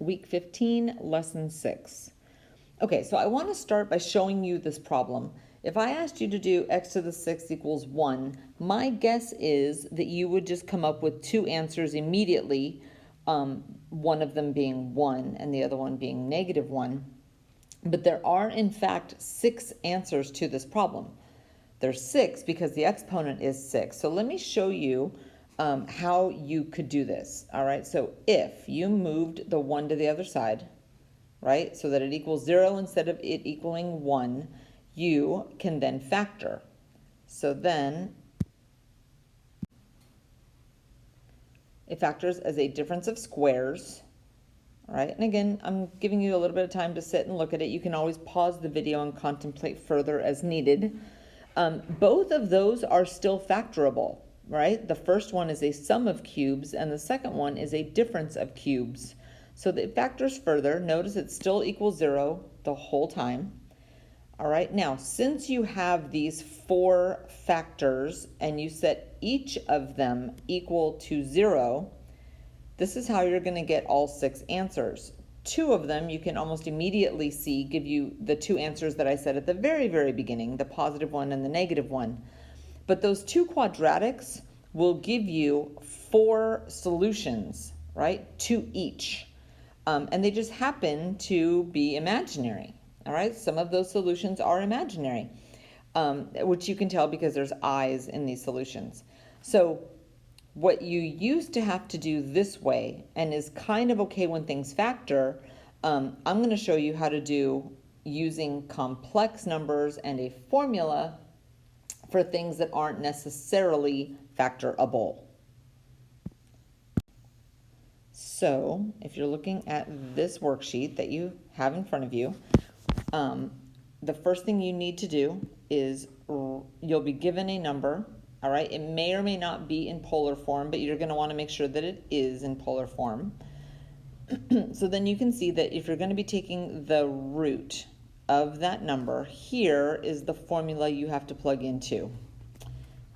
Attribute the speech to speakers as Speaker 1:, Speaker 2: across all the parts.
Speaker 1: week 15, lesson 6. Okay, so I want to start by showing you this problem. If I asked you to do x to the 6th equals 1, my guess is that you would just come up with two answers immediately, one of them being 1 and the other one being -1. But there are, in fact, 6 answers to this problem. There's 6 because the exponent is 6. So let me show you how you could do this. All right, so if you moved the 1 to the other side, right, so that it equals 0 instead of it equaling 1, you can then factor. So then it factors as a difference of squares. All right, and again, I'm giving you a little bit of time to sit and look at it. You can always pause the video and contemplate further as needed. Both of those are still factorable, right? The first one is a sum of cubes and the second one is a difference of cubes. So it factors further. Notice it still equals 0 the whole time. All right, now since you have these 4 factors and you set each of them equal to 0, this is how you're going to get all 6 answers. 2 of them you can almost immediately see give you the 2 answers that I said at the very, very beginning, the positive one and the negative one. But those 2 quadratics will give you 4 solutions, right, to each. And they just happen to be imaginary, all right? Some of those solutions are imaginary, which you can tell because there's eyes in these solutions. So what you used to have to do this way, and is kind of okay when things factor, I'm going to show you how to do using complex numbers and a formula for things that aren't necessarily factorable. So if you're looking at this worksheet that you have in front of you, the first thing you need to do is you'll be given a number. All right, it may or may not be in polar form, but you're going to want to make sure that it is in polar form. So then you can see that if you're going to be taking the root of that number, here is the formula you have to plug into.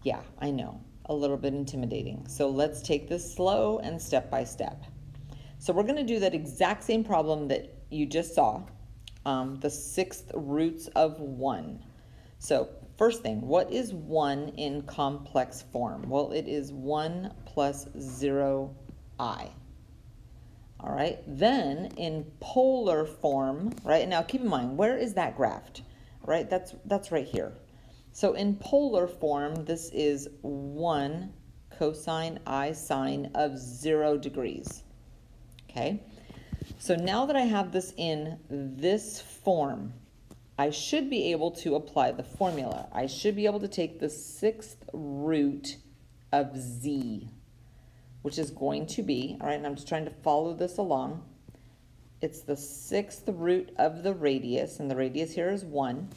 Speaker 1: Yeah, I know, a little bit intimidating. So let's take this slow and step by step. So we're going to do that exact same problem that you just saw, the 6th roots of 1. So first thing, what is 1 in complex form? Well, it is 1 plus 0i. All right, then in polar form, right, now keep in mind, where is that graphed? Right, that's right here. So in polar form, this is 1 cosine I sine of 0 degrees. Okay, so now that I have this in this form, I should be able to apply the formula. I should be able to take the 6th root of z, which is going to be, all right, and I'm just trying to follow this along. It's the 6th root of the radius, and the radius here is 1.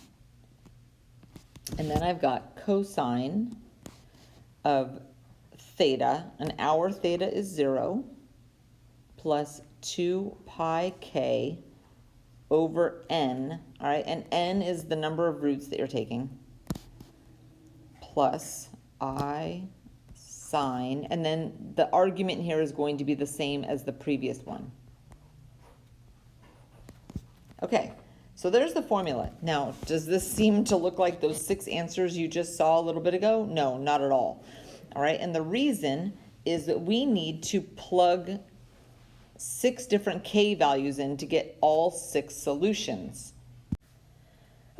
Speaker 1: And then I've got cosine of theta, and our theta is 0, plus 2 pi k over n, all right, and n is the number of roots that you're taking, plus I sine, and then the argument here is going to be the same as the previous one. Okay, so there's the formula. Now, does this seem to look like those 6 answers you just saw a little bit ago? No, not at all. All right, and the reason is that we need to plug 6 different k values in to get all 6 solutions.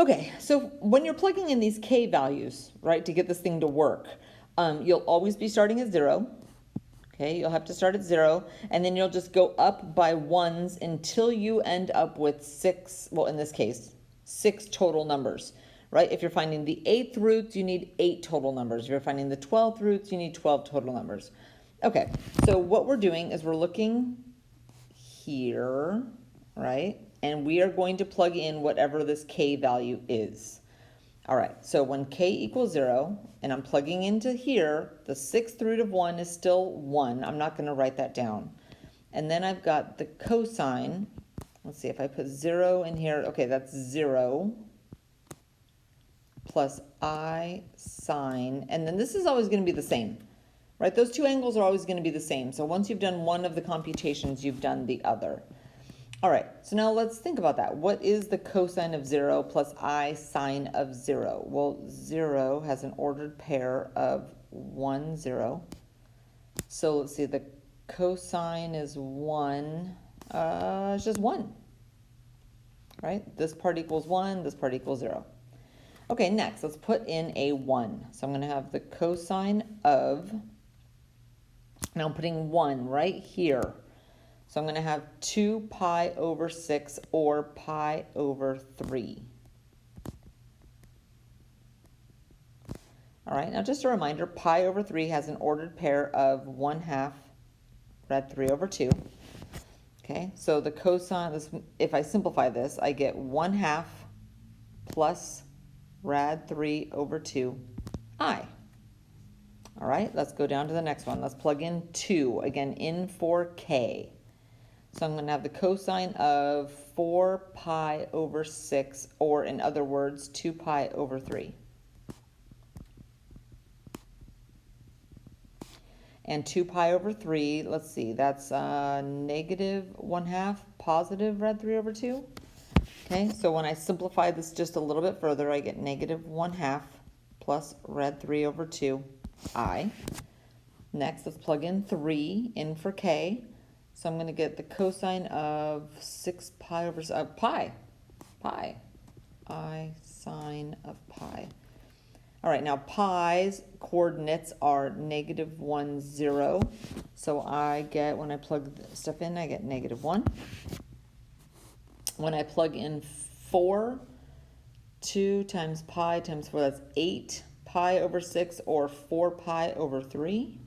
Speaker 1: Okay, so when you're plugging in these k values, right, to get this thing to work, you'll always be starting at 0. Okay, you'll have to start at 0, and then you'll just go up by 1s until you end up with 6, well, in this case, 6 total numbers, right? If you're finding the 8th roots, you need 8 total numbers. If you're finding the 12th roots, you need 12 total numbers. Okay, so what we're doing is we're looking here, right? And we are going to plug in whatever this k value is. All right, so when k equals 0, and I'm plugging into here, the 6th root of 1 is still 1. I'm not going to write that down. And then I've got the cosine. Let's see if I put 0 in here. Okay, that's 0 plus I sine. And then this is always going to be the same, right? Those two angles are always going to be the same. So once you've done one of the computations, you've done the other. All right, so now let's think about that. What is the cosine of 0 plus I sine of 0? Well, 0 has an ordered pair of 1, 0. So let's see, the cosine is 1. It's just 1, right? This part equals 1, this part equals 0. Okay, next, let's put in a 1. So I'm going to have the cosine of, now I'm putting 1 right here. So I'm going to have 2 pi over 6 or pi over 3. All right, now just a reminder, pi over 3 has an ordered pair of 1/2 rad 3 over 2. Okay, so the cosine, if I simplify this, I get 1/2 plus rad 3 over 2i. All right, let's go down to the next one. Let's plug in 2, again, in for k. So I'm going to have the cosine of 4 pi over 6, or in other words, 2 pi over 3. And 2 pi over 3, let's see, that's negative 1/2 positive rad 3 over 2. Okay, so when I simplify this just a little bit further, I get negative 1/2 plus rad 3 over 2i. Next, let's plug in 3 in for k. So I'm going to get the cosine of 6 pi over pi, I sine of pi. All right, now pi's coordinates are negative 1, 0. So I get, when I plug stuff in, I get negative 1. When I plug in 4, 2 times pi times 4, that's 8 pi over 6 or 4 pi over 3.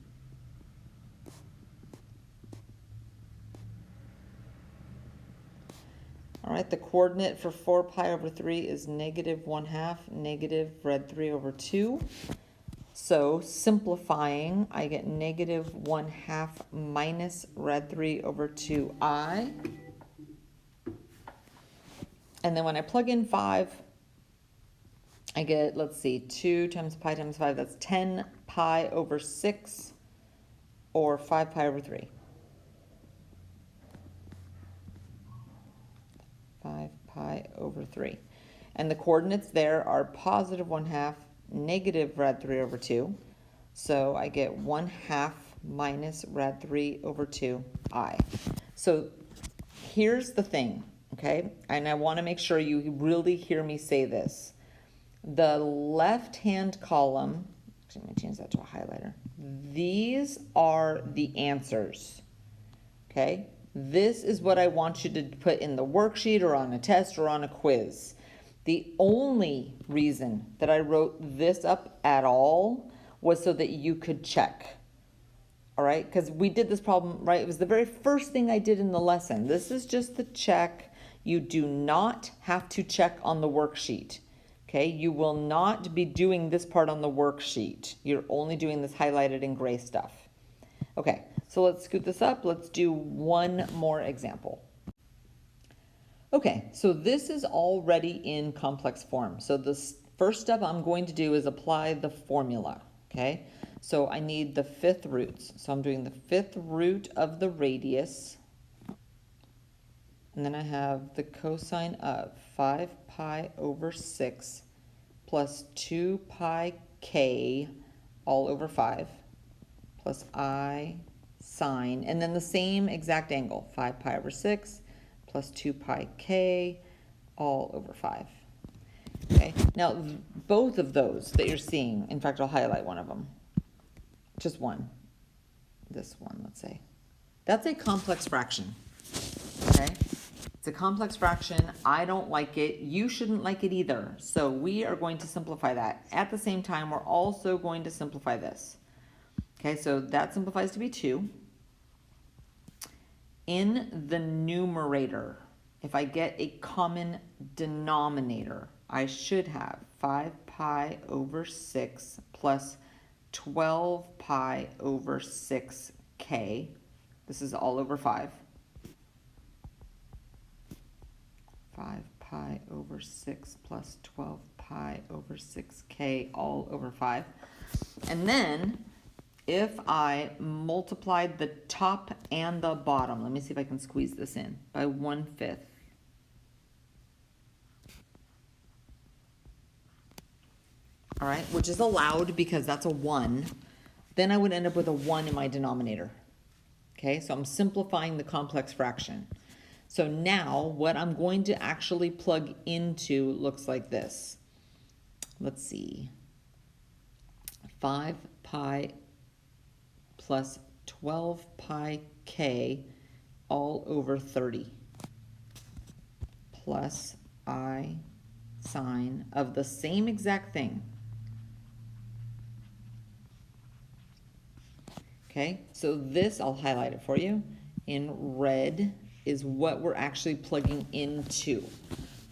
Speaker 1: All right, the coordinate for 4 pi over 3 is negative 1/2 negative rad 3 over 2. So simplifying, I get negative 1/2 minus rad 3 over 2i. And then when I plug in 5, I get, let's see, 2 times 5, that's 10 pi over 6 or 5 pi over 3. 5 pi over 3. And the coordinates there are positive 1/2, negative rad 3 over 2. So I get 1/2 minus rad 3 over 2i. So here's the thing, okay? And I want to make sure you really hear me say this. The left-hand column, actually I'm going to change that to a highlighter. These are the answers, okay? This is what I want you to put in the worksheet or on a test or on a quiz. The only reason that I wrote this up at all was so that you could check. All right, because we did this problem, right? It was the very first thing I did in the lesson. This is just the check. You do not have to check on the worksheet. Okay, you will not be doing this part on the worksheet. You're only doing this highlighted in gray stuff. Okay, so let's scoot this up. Let's do one more example. Okay, so this is already in complex form. So the first step I'm going to do is apply the formula, okay? So I need the 5th roots. So I'm doing the 5th root of the radius. And then I have the cosine of 5 pi over 6 plus 2 pi k all over 5 plus I sine, and then the same exact angle, 5 pi over 6 plus 2 pi k all over 5. Okay, now both of those that you're seeing, in fact, I'll highlight one of them. Just one. This one, let's say. That's a complex fraction. Okay? It's a complex fraction. I don't like it. You shouldn't like it either. So we are going to simplify that. At the same time, we're also going to simplify this. Okay, so that simplifies to be 2. In the numerator, if I get a common denominator, I should have 5 pi over 6 plus 12 pi over 6k. This is all over 5. 5 pi over 6 plus 12 pi over 6k all over 5. And then if I multiplied the top and the bottom, let me see if I can squeeze this in, by 1/5. All right, which is allowed because that's a 1, then I would end up with a 1 in my denominator. Okay, so I'm simplifying the complex fraction. So now what I'm going to actually plug into looks like this. Let's see. 5 pi plus 12 pi k all over 30 plus I sine of the same exact thing. Okay, so this, I'll highlight it for you. In red is what we're actually plugging into.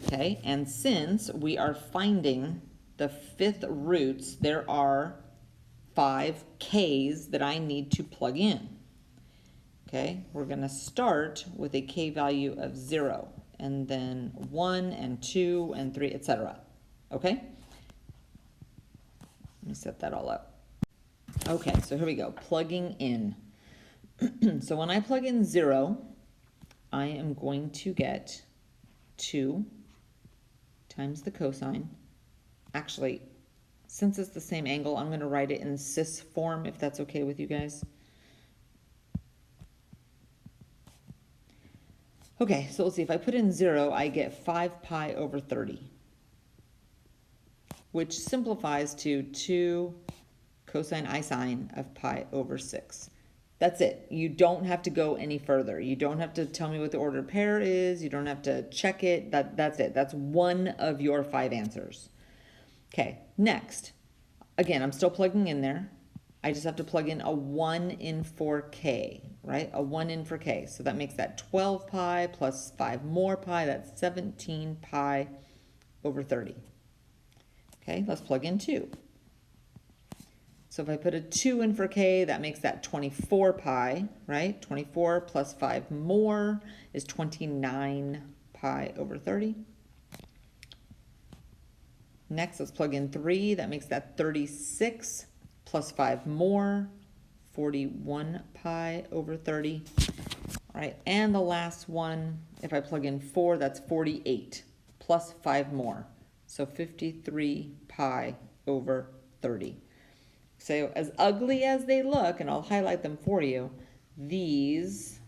Speaker 1: Okay, and since we are finding the 5th roots, there are 5 k's that I need to plug in. Okay, we're going to start with a k value of 0, and then 1 and 2 and 3, etc. Okay, let me set that all up. Okay, so here we go, plugging in. So when I plug in 0, I am going to get 2 times the cosine. Actually, since it's the same angle, I'm going to write it in cis form, if that's okay with you guys. Okay, so let's see, if I put in 0, I get 5 pi over 30, which simplifies to 2 cosine I sine of pi over 6. That's it. You don't have to go any further. You don't have to tell me what the ordered pair is. You don't have to check it. That's it. That's one of your 5 answers. Okay, next. Again, I'm still plugging in there. I just have to plug in a 1 in for k, right? A 1 in for k. So that makes that 12 pi plus 5 more pi. That's 17 pi over 30. Okay, let's plug in 2. So if I put a 2 in for k, that makes that 24 pi, right? 24 plus 5 more is 29 pi over 30. Next, let's plug in 3. That makes that 36 plus 5 more, 41 pi over 30. All right, and the last one, if I plug in 4, that's 48 plus 5 more. So 53 pi over 30. So as ugly as they look, and I'll highlight them for you, these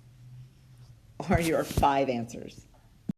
Speaker 1: are your 5 answers.